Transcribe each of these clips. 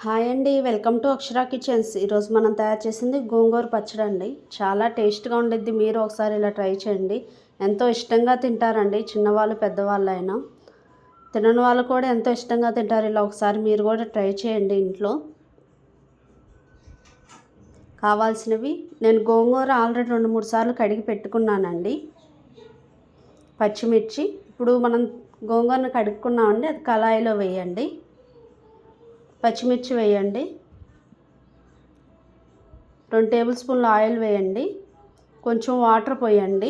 Hi అండి, welcome to Akshara kitchens. ఈరోజు మనం తయారు చేసింది గోంగూర పచ్చడి అండి. చాలా టేస్ట్గా ఉండిద్ది. మీరు ఒకసారి ఇలా ట్రై చేయండి. ఎంతో ఇష్టంగా తింటారండి, చిన్నవాళ్ళు పెద్దవాళ్ళు అయినా. తినని వాళ్ళు కూడా ఎంతో ఇష్టంగా తింటారు. ఇలా ఒకసారి మీరు కూడా ట్రై చేయండి ఇంట్లో. కావాల్సినవి, నేను గోంగూర ఆల్రెడీ 2-3 సార్లు కడిగి పెట్టుకున్నానండి. పచ్చిమిర్చి, ఇప్పుడు మనం గోంగూరను కడుక్కున్నామండి, అది కళాయిలో వేయండి. పచ్చిమిర్చి వేయండి. 2 టేబుల్ స్పూన్ల ఆయిల్ వేయండి. కొంచెం వాటర్ పోయండి.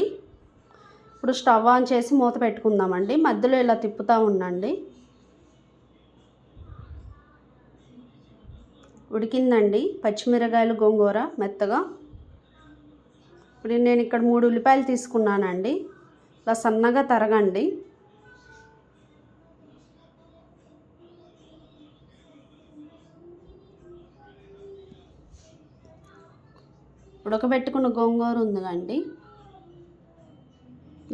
ఇప్పుడు స్టవ్ ఆన్ చేసి మూత పెట్టుకుందామండి. మధ్యలో ఇలా తిప్పుతూ ఉండండి. ఉడికిందండి పచ్చిమిరకాయలు, గోంగూర మెత్తగా. ఇప్పుడు నేను ఇక్కడ 3 ఉల్లిపాయలు తీసుకున్నానండి. ఇలా సన్నగా తరగండి. ఉడకబెట్టుకున్న గోంగూర ఉంది కండి,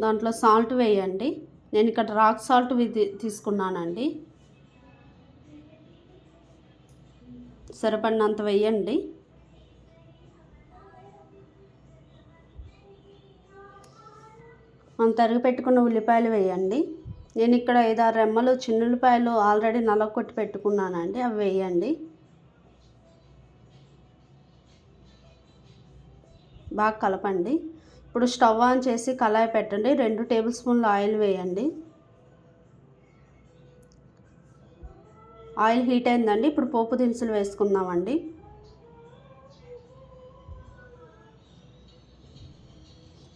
దాంట్లో సాల్ట్ వేయండి. నేను ఇక్కడ రాక్ సాల్ట్ తీసుకున్నానండి. సరిపడినంత వేయండి. మనం తరిగి పెట్టుకున్న ఉల్లిపాయలు వేయండి. నేను ఇక్కడ 5-6 రెమ్మలు చిన్నుల్లిపాయలు ఆల్రెడీ నలగొట్టి పెట్టుకున్నానండి, అవి వేయండి. బాగా కలపండి. ఇప్పుడు స్టవ్ ఆన్ చేసి కళాయి పెట్టండి. 2 టేబుల్ స్పూన్ల ఆయిల్ వేయండి. ఆయిల్ హీట్ అయిందండి. ఇప్పుడు పోపు దినుసులు వేసుకుందామండి.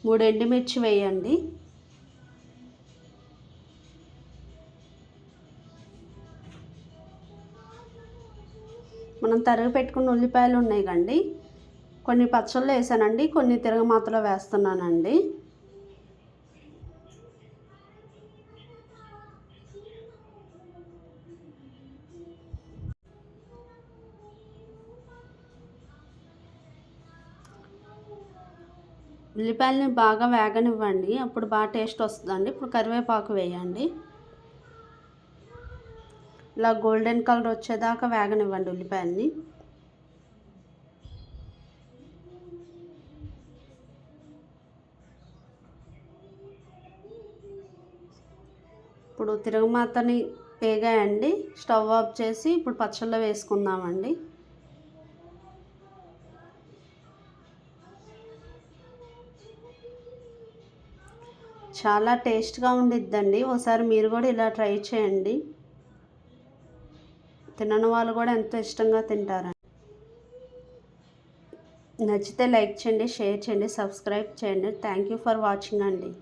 మూడు ఎండుమిర్చి వేయండి. మనం తరిగి పెట్టుకున్న ఉల్లిపాయలు ఉన్నాయి కండి, కొన్ని పచ్చళ్ళు వేసానండి, కొన్ని తిరగమాతలో వేస్తున్నానండి. ఉల్లిపాయలని బాగా వేగనివ్వండి, అప్పుడు బాగా టేస్ట్ వస్తుందండి. ఇప్పుడు కరివేపాకు వేయండి. ఇలా గోల్డెన్ కలర్ వచ్చేదాకా వేగనివ్వండి ఉల్లిపాయలని. ఇప్పుడు తిరగమాతని వేగాయండి. స్టవ్ ఆఫ్ చేసి ఇప్పుడు పచ్చళ్ళలో వేసుకుందామండి. చాలా టేస్ట్గా ఉండిద్దండి. ఒకసారి మీరు కూడా ఇలా ట్రై చేయండి. తినని వాళ్ళు కూడా ఎంతో ఇష్టంగా తింటారండి. నచ్చితే లైక్ చేయండి, షేర్ చేయండి, సబ్స్క్రైబ్ చేయండి. థ్యాంక్ యూ ఫర్ వాచింగ్ అండి.